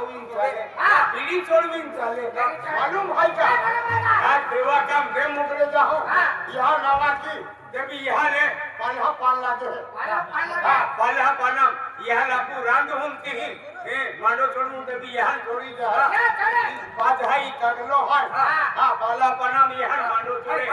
होईन चाले बीड़ी छोड़वीन चाले मालूम है क्या आज देवा काम दे मुकरे जाओ यहाँ नवा की जब यहाँ रे पाला पाला दे पाला पाला यहाँ लापू रांग होती ही मानो छोड़ू तब यहाँ छोड़ी जा बात है कगलो है हाँ पाला पाला यहाँ मानो छोड़े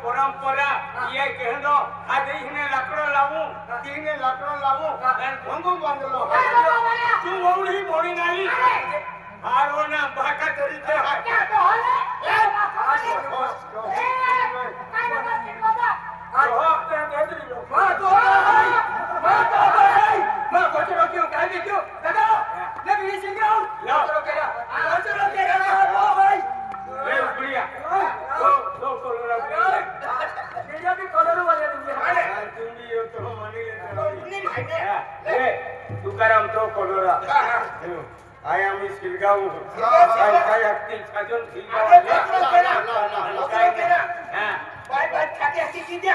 परंपरा ये कहनो आज इने लकड़ो लावू तीने लकड़ो लावू एन भंगो बांधलो तू ओड़ी मोड़ी नाली हारो ना बाका तरीके क्या तो होले ए तुकाराम तो कोलोरा आय आम्ही शिलगाव काय अगदी छाजून शिलगाव बाय बाय खाते असती की द्या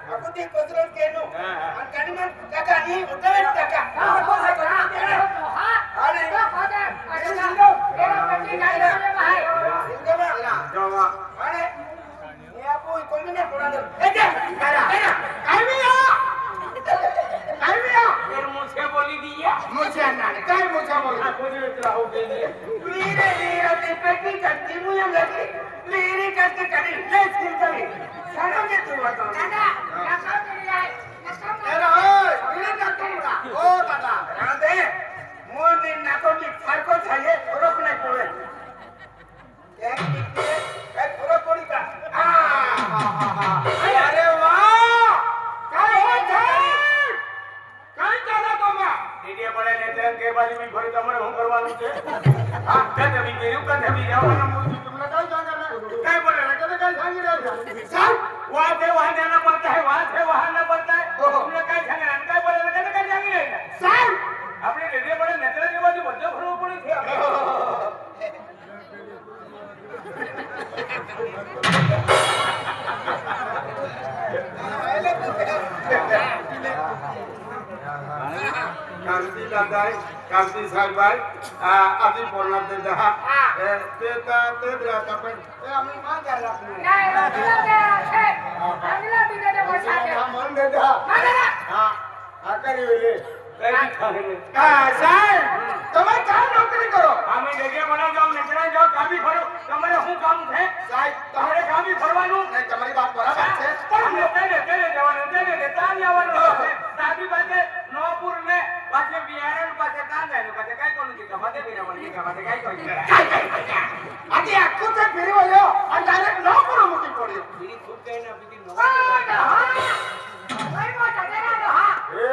आपण ते कसरत केलो आणि काडीमान काका आणि उठवे काका अरे अरे एरा पट्टी काय रे भाई जवा अरे हे आपण कोणी नाही थोडा ए दे करा काय मी फिर मुझे बोली दिया मुझे ना काय मुझे बोली मुझे तेरा हो गई मेरे लिए ते पेटी करती मुझे लगी मेरी करते करी ले स्किल करी सारा के तू बता दादा क्या तेरी आई तेरा मेरे का तुमरा ओ दादा दे मोर दिन नाको की फारको चाहिए फरक नहीं पड़े एक टिके एक फरक पड़ी का अरे वाह काय हो जाए काय चाला तोमा ડીડીએ પડે ને તેમ કે બાજુ મી ઘરે તમારે હું કરવાનું છે હા તે તમે કેરું કે તમે આવવાના મૂળ તમને કાઈ જાણો ને કાઈ બોલે ને કે કાઈ જાણી રહ્યા છે સાહેબ वहां से वहां जाना पड़ता है वहां से वहां ना पड़ता है तुमने काई जाने ना काई बोले ने काई जाणी રહ્યા साहेब આપણે ડીડીએ પડે નેતરા કે બાજુ બધો ફરવો પડે છે कांती दादाई कांती साहेबाई आधी बोलणार ते दहा ते राहता पण ते आम्ही मान द्यायला नाही मन दे दहा आकारी वेले साहेब તમે क्या नौकरी करो અમે જગ્યા બના જાઓ નચરા જાઓ કાબી ફરો તમારે શું કામ છે સાહેબ તમારે કાબી ફરવાનું નહીં તમારી વાત બરાબર છે પણ તેને જવાનું તેને ત્યાં આવવાનું છે સાબી પાસે નોપુર ને પાસે બિયારણ પાસે ત્યાં જાય પાસે કાઈ કોનું કે ગમાતે બિરાવણ કે ગમાતે કાઈ કોઈ આજે આખો તે ફેરવાયો અને ડાયરેક્ટ નોપુર મૂકી પડ્યો બીજી ખૂબ કહીને બીજી નોપુર ભાઈ મોટા દેના હા એ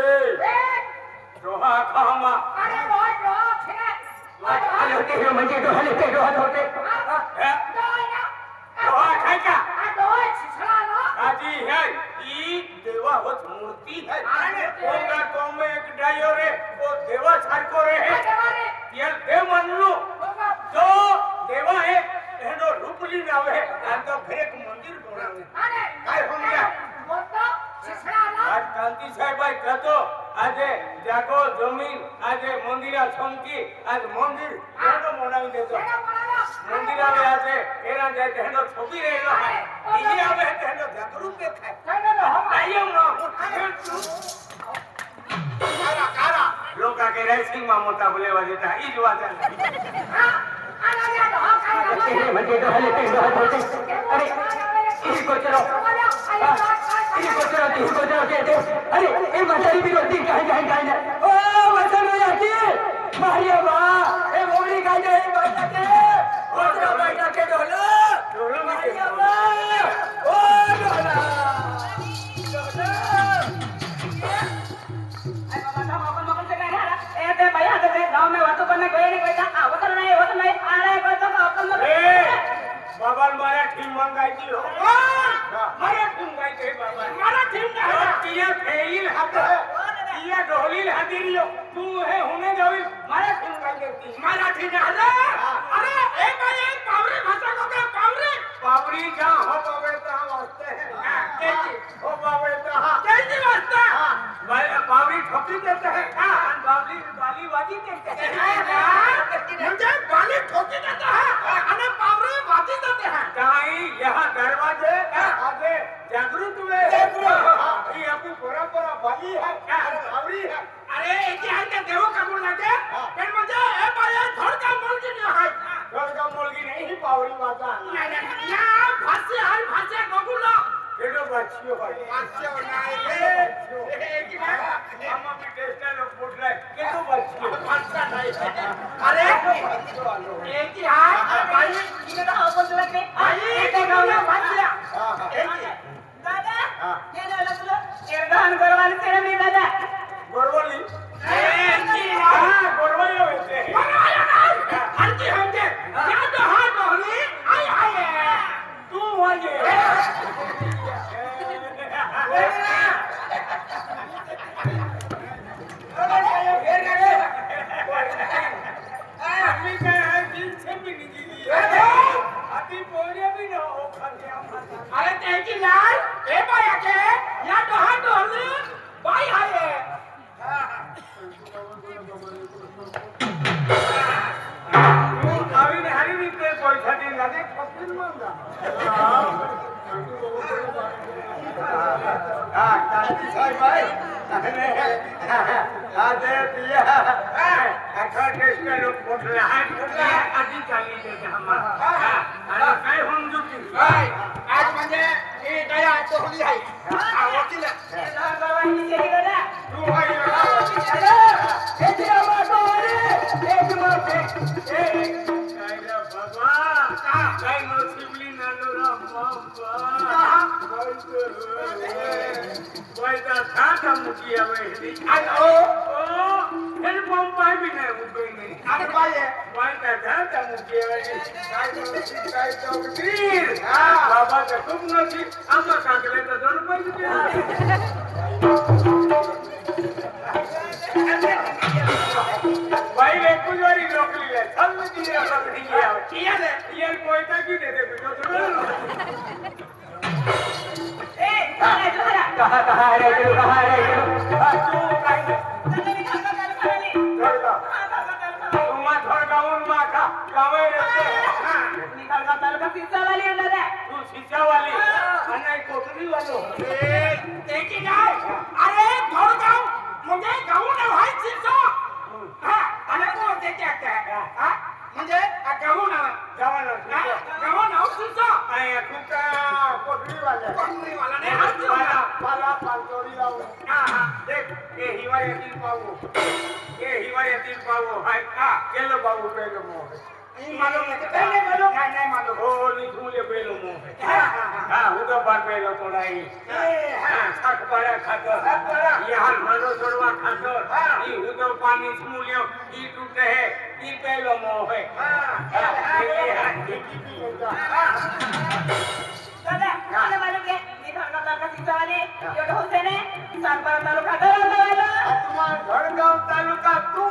रोहा खामा अरे रोज रोज है अरे होते हो म्हणजे डोहले ते डोहत होते रोहा खाय का डोह छिछला नो आजी है ई देवा होत मूर्ति है अरे ओगा को में एक डायो रे वो देवा छाड़को रे है ये दे मनलू जो देवा है एनो रूपली नावे आ तो फिर एक मंदिर बनावे अरे काय हो गया मोटो छिछला नो आज कांती साहेब भाई कहतो આજે જાગો જમીન આજે મંદિરા છમકી આજ મંદિર કેનો બનાવી દેતો મંદિર આવે આજે એના જાય તેનો છોપી રહેલો હે ઈ આવે તેનો જાગૃત દેખાય તેનો આયમ નો કારા લોકા કે રેસિંગ માં મોટા બોલેવા દેતા ઈ જ વાત છે આના યા તો હા કાઈ મને તો હલે તે હોતે અરે ઈ को चलो अरे ए मसाली भी रोटी काहे काहे काहे ओ मसालो याकी मारिया बा ए मोड़ी काहे ए बैठा के ओ तो बैठा के डोलो डोलो मारिया बा ओ डोला डोला ए बाबा साहब अपन मगन से कह रहा ए ते भैया ते गांव में बातों करने गए नहीं कोई था वो तो नहीं अरे कोई तो अपन मगन बाबा मराठी मंगायची हो मराठी मंगायचे बाबा मराठी तिया फेईल हात तिया ढोलील हादिरी तू हे होणे जाईल मराठी मंगायची मराठी झालं अरे ए बाई पावरी भाषा को क्या पावरी पावरी जा हो पावरता वाजते है हो पावरता कैसी वाजता पावरी ठोकी देते हैं और बावली बाली बाजी देते हैं मुझे बाली ठोकी देता है और पावरी बाजी देते हैं कहीं यहाँ दरवाजे आगे जागृत हुए ये अपनी परंपरा बाली है पावरी है अरे एक ही के देवो कबूल लगे फिर मुझे ए भाई थोड़ का मुल्की नहीं है थोड़ का मुल्की नहीं पावरी बाजा ना फांसी हाल फांसी कबूल केडो बच्चियो भाई बच्चियो नाही एक ही हम अपने टेस्ट लोग बोल रहे केडो बच्चियो बच्चा नहीं अरे एक ही हां भाई इने तो बोल रहे भाई एक गावला बच्चिया दादा ये ना लगलो एरदान करवाली तेरे में दादा गोरवली एक ही हां गोरवली होते हरती हमके या तो हां डोली आई आई तू वाजे अरे तेरी लाल ए बाया के या तो हां डोली बाई हाय अभी हरी भी पे पैसा दिन लगे कपिल मंगा हां कांती साहब भाई आदे पिया अखा टेस्ट का लोग बोल रहे हैं आदि चाली लेके हम अरे काय हम जुटी भाई आज म्हणजे ये दया तो होली है वकील गवाही केली दादा तू भाई अरे हे दिया मारे एक मारे एक कायला बाबा काय नसिबली नालो रा बाबा पैसा था का मुखिया में ओ फिर पंपाई भी नहीं उबे नहीं अरे भाई पैसा था का मुखिया में काय तो तीर बाबा का खूब नसी हम कागले तो दोन पैसे भाई ले कुछ और नौकरी ले सब में दिया पकड़ी गया किया दे ये कोई तक ही दे दे कहाँ है रे तू कहाँ है तू काहे तुम थोड़ा गाँव में आका गाँव में रहते हाँ निकल का ताल का शीशा वाली है दादा तू शीशा वाली अन्ना कोठरी वालो एक ही गाय अरे थोड़ा गाँव मुझे गाँव ना भाई शीशा हाँ अन्ना को देखे क्या हाँ मुझे गाँव ना शीशा आया कुका कोठरी वाला ने हाथ वाला पाला पांचोरी लाओ हां देख ये हिवारे तीन पावो हाय केलो बाबू पेलो मो ई मालूम नहीं नहीं मालूम ओ नी झूले पेलो मो हां उधर बार पेलो तोड़ाई हां साख पड़ा खातर ये हाल मानो छोड़वा खातर ई उधर पानी झूलियो ई टूटे है ई पेलो मो है हां ये हाथ की दादा मला मालूम है मी धरणाचा का सिताले एवढं होते ने सांगपारा तालुका गरवाला तुम्हा घडगाव तालुका तू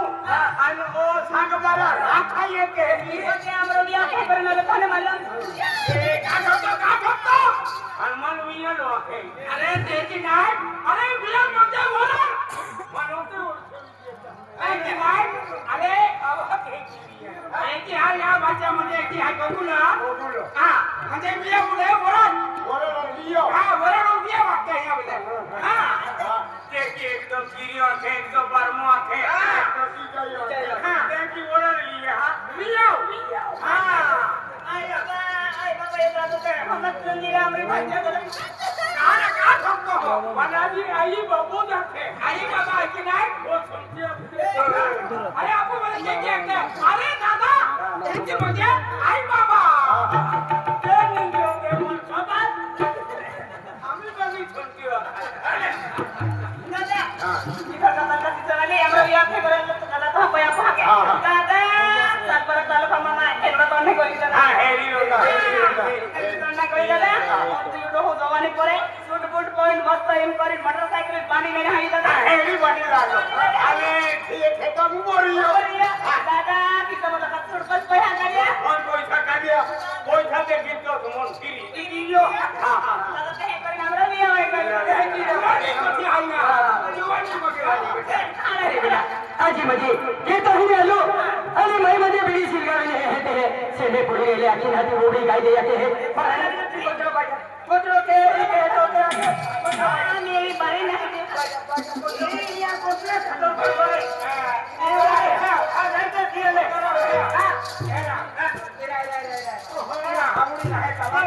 आणि ओ सांगपारा राखा ये केली म्हणजे अमरोलिया काय करणार कोण मालूम ए का ठोकतो आणि मन विया लोके अरे तेची नाही अरे विया मध्ये बोला मनोते ओळखी नाही अरे अवा की हाल या भाषेमध्ये की हाय बघूला हां म्हणजे विया पुढे वरण लियो हां वरण विया वाक्य या बोले हां ते की एकदम गिरियो थे एकदम बरमो थे तो की जायो हां ते की वरण लिया लियो हां आई बाबा ये बात तो हम चंदीरा में भाषा बोले का ठोकतो हो बनाजी आई बाबू जाते आई बाबा की नाही वो समझे अरे आपको बोले क्या अरे दादा त्यांची म्हणजे आई बाबा ते निघो ते मन सोबत आम्ही बघी छोटी दादा इकडचा मला तिथले आम्ही या फेकरायला तुला तो पया पाके दादा सातबारा तालुका मामा एवढा कोण नाही હા હેરી રોગા ના કોઈ દાદા તો યુડો હો જવાની પડે શૂટ બૂટ પોઈન્ટ મસ્ત એમ કરી મોટરસાઇકલ પાણી મેં હાઈ દાદા હેરી બની લાગો અને ઠીક હે તો મોરિયો દાદા કી તમે તો કચુડ પર પૈસા કાઢ્યા કોણ પૈસા કાઢ્યા પૈસા દે ગીતો તો મન ફીરી દીયો હા હા દાદા તે કરી નામરા નહીં આવે आजी मजे ये तो ही आलो अरे मैं मजे बीड़ी सिलगावे नहीं रहते हैं सेने पुड़ी ले आके नाती रोड़ी गाय दे आके है कोचरो के तो के मेरी बारी नहीं ये या कोचरा खतो पर આ જાતે થી લે હા એના એના હમણી ના હે તવા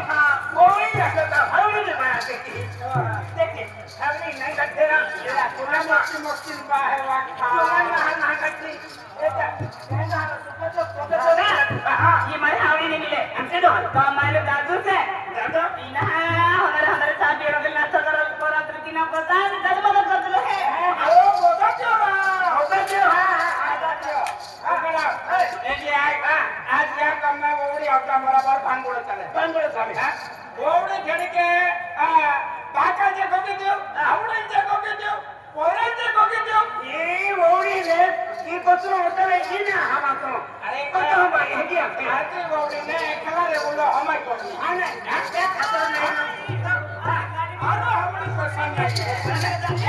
કોઈ જગતા હમણી ને માયા દેખે હમણી નહીં ગઠેરા એલા કોના મસ્તી બાહે વાખા કોના ના ગઠી એતા એના ये मारे हावड़ी नहीं मिले हमसे दो तो हमारे दादू से દાદા इना हमारे हमारे साथ बेरों के नाश्ता करो पूरा तृतीना पता दादू मदद कर दो है आओ होता क्यों हां एजी आज या काम में ओवडी આવતા બરાબર ભાંગોળે ચાલે હા ઓવડી ઘડી કે બાકા જે ગોકી દો આવડે જે ગોકી દો પોરે જે ગોકી દો એ ઓવડી રે ઈ કચરો હોટલે ઈ ને હામાં તો અરે કતો ભાઈ હેજી આતી ઓવડી ને ખલા રે બોલો હમાઈ કોની આને નાકે ખતર નહીં આરો હમણી પસંદ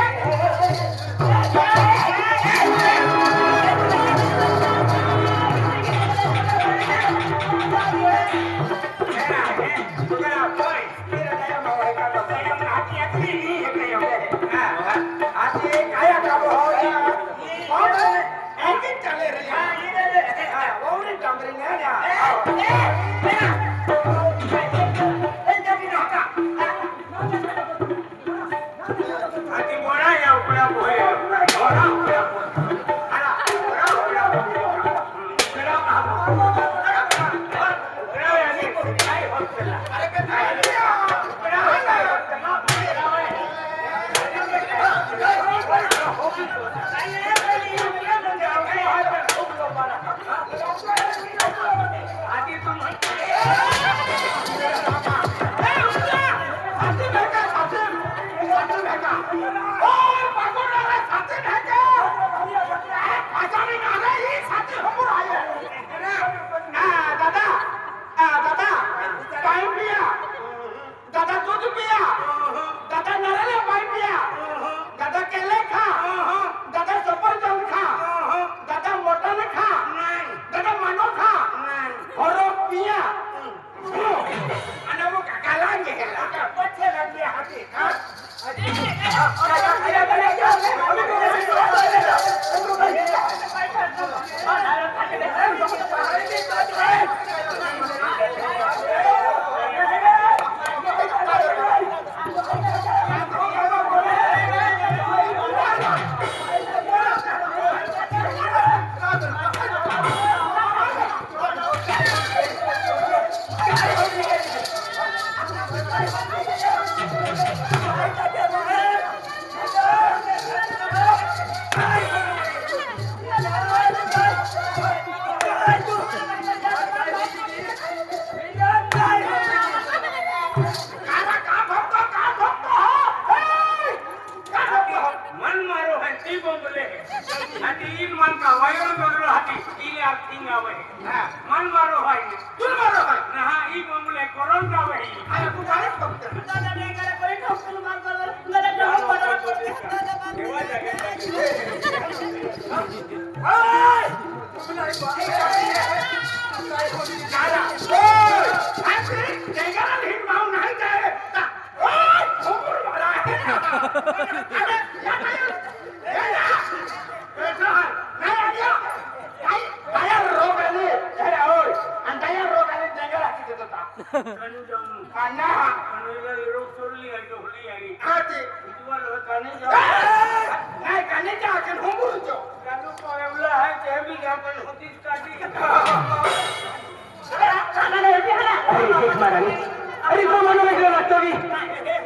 अरे तो मनो में लगता भी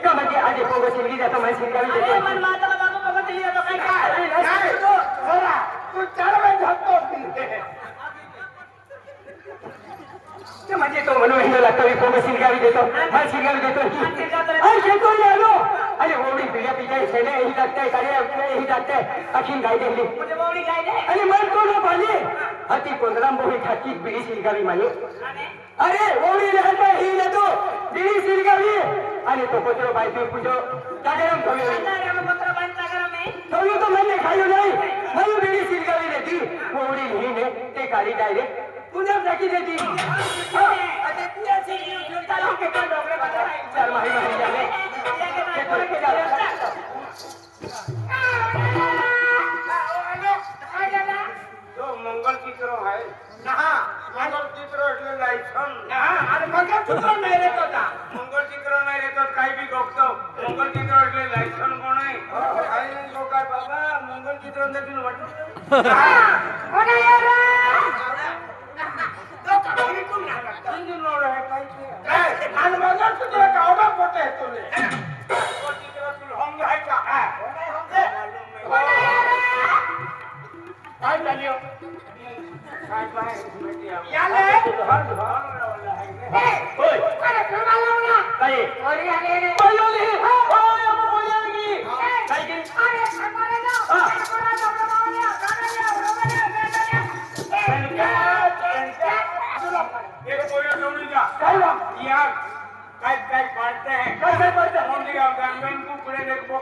कम के आगे पोगो सिलगी जाता मैं सिलगा भी देते मन माता बाबू पकड़ लिया तो कहीं नहीं तो थोड़ा तू चढ़ में धक्को के म्हणून महिना लागतो मी कोंबडी शिलगावी देतो हा शिलगावी देतो अरे शेतो आलो अरे ओढी पिढ्या पिढ्या शेणे ही लागते काळे ही लागते अखीन गाय दिली म्हणजे बावडी गाय दे आणि मन कोण पाहिजे अति पंधरा बोही ठाकी बिडी शिलगावी माने अरे ओढी रहता ही लेतो बिडी शिलगावी आणि तो कोचरो बायतो पूजो तागरम थोड़ी अंदर में पत्र बंद लगा में थोड़ी तो मैंने खायो नहीं मैं बिडी शिलगावी देती ओढी नहीं ने ते काली डायरेक्ट पुन्हा टाकी देती अरे पूरा से चलो के तो डोगरे बता चल माही माही जाने के तो के जा तो मंगलसूत्र आहे नहा मंगलसूत्र એટલે લાયસન नहा अरे मंगलसूत्र नहीं रे तो था મંગળચિત્ર નહીં રહેતો કાઈ બી ગોખતો મંગળચિત્ર એટલે લાયસન કોણ હે કાઈ નહીં ગોખાય બાબા મંગળચિત્ર નથી વટતું ओना यार तो कभी तुम ना करता इंजन નો રહે કાઈ છે આ મંગળચિત્ર કાવડા પોતે તો લે મંગળચિત્ર તું હોંગ હે કા હા ओना यार કાઈ ચાલ્યો કાઈ ભાઈ બેટી આવ याले ए ओय अरे करवा लो ना काय और याले रे बोलो ली ओय अब बोलेगी काय की अरे करवा लो करवा लो एक कोई जोड़ी जा काय वा यार काय काय पाडते हैं काय काय पडतं मोंडी गाव गंगन को पुढे देखो